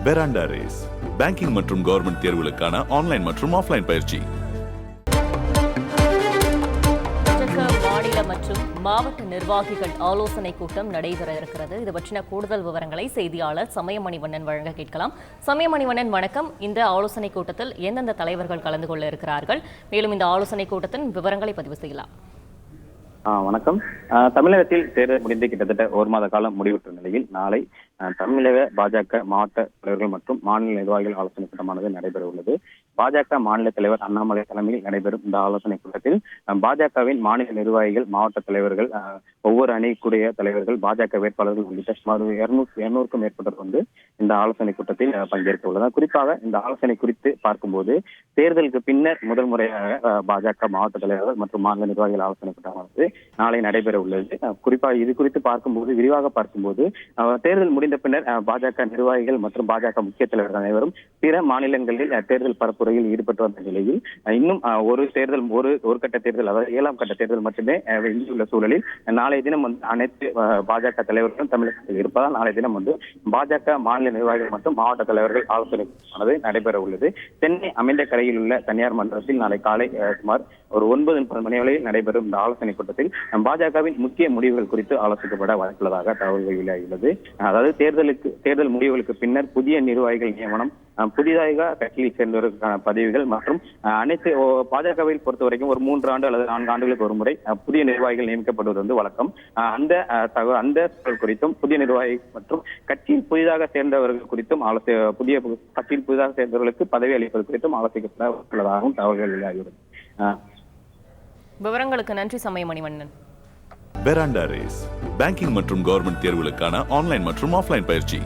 பெராண்டா race banking மற்றும் government தேர்வுகளுக்கான online மற்றும் ஆஃப்லைன் பயிற்சி. மாநில மற்றும் மாவட்ட நிர்வாகிகள் ஆலோசனை கூட்டம் நடைபெற இருக்கிறது. இது பற்றின கூடுதல் விவரங்களை செய்தியாளர் சமயமணிவண்ணன் வழங்க கேட்கலாம். சமயமணிவண்ணன், வணக்கம். இந்த ஆலோசனை கூட்டத்தில் எந்தெந்த தலைவர்கள் கலந்து கொள்ள இருக்கிறார்கள்? மேலும் இந்த ஆலோசனை கூட்டத்தின் விவரங்களை பதிவு செய்யலாம். வணக்கம். தமிழகத்தில் தேர்தல் முடிந்து கிட்டத்தட்ட ஒரு மாத காலம் முடிவுற்ற நிலையில் நாளை தமிழக பாஜக மாவட்ட தலைவர்கள் மற்றும் மாநில நிர்வாகிகள் ஆலோசனை கூட்டமானது நடைபெற உள்ளது. பாஜக மாநில தலைவர் அண்ணாமலை தலைமையில் நடைபெறும் இந்த ஆலோசனை கூட்டத்தில் பாஜகவின் மாநில நிர்வாகிகள், மாவட்ட தலைவர்கள், ஒவ்வொரு அணிக்குடைய தலைவர்கள், பாஜக வேட்பாளர்கள் உள்ளிட்ட சுமார் 200க்கும் மேற்பட்டவர் வந்து இந்த ஆலோசனை கூட்டத்தில் பங்கேற்க உள்ளனர். குறிப்பாக இந்த ஆலோசனை குறித்து பார்க்கும்போது தேர்தலுக்கு பின்னர் முதல் முறையாக பாஜக மாவட்ட தலைவர்கள் மற்றும் மாநில நிர்வாகிகள் ஆலோசனை கூட்டமானது நாளை நடைபெற உள்ளது. குறிப்பாக இது குறித்து பார்க்கும்போது, விரிவாக பார்க்கும்போது, தேர்தல் முடிந்த பின்னர் பாஜக நிர்வாகிகள் மற்றும் பாஜக முக்கிய தலைவர்கள் அனைவரும் பிற மாநிலங்களில் தேர்தல் பரப்புரையில் ஈடுபட்டு வந்த நிலையில் இன்னும் ஒரு கட்ட தேர்தல், அதாவது 7ஆம் கட்ட தேர்தல் மட்டுமே எஞ்சியுள்ள சூழலில் நாளைய தினம் வந்து அனைத்து பாஜக தலைவர்களும் தமிழகத்தில் இருப்பதால் நாளைய தினம் வந்து பாஜக மாநில நிர்வாகிகள் மற்றும் மாவட்ட தலைவர்கள் ஆலோசனை நடைபெற உள்ளது. சென்னை அமைந்த கரையில் உள்ள தனியார் மண்டலத்தில் நாளை காலை சுமார் ஒரு 9:30 மணி அளவில் நடைபெறும் இந்த ஆலோசனை கூட்டத்தில் பாஜகவின் முக்கிய முடிவுகள் குறித்து ஆலோசிக்கப்பட வாய்ப்புள்ளதாக தகவல்கள் வெளியாகியுள்ளது. அதாவது தேர்தல் முடிவுகளுக்கு பின்னர் புதிய நிர்வாகிகள் நியமனம், புதிதாக கட்சியில் சேர்ந்தவர்களுக்கான பதவிகள் மற்றும் அனைத்து பாஜகவில் பொறுத்த வரைக்கும் ஒரு 3 ஆண்டு அல்லது 4 ஆண்டுகளுக்கு ஒரு முறை புதிய நிர்வாகிகள் நியமிக்கப்படுவது வந்து வழக்கம். அந்த குறித்தும் புதிய நிர்வாகி மற்றும் கட்சியில் புதிதாக சேர்ந்தவர்கள் குறித்தும் புதிய கட்சியில் புதிதாக சேர்ந்தவர்களுக்கு பதவி அளிப்பது குறித்தும் ஆலோசிக்கப்பட உள்ளதாகவும் தகவல்கள் வெளியாகியுள்ளது. விவரங்களுக்கு நன்றி சமயமணிவண்ணன். பெராண்டா ரேஸ் பேங்கிங் மற்றும் கவர்மெண்ட் தேர்வுகளுக்கான ஆன்லைன் மற்றும் ஆஃப்லைன் பயிற்சி.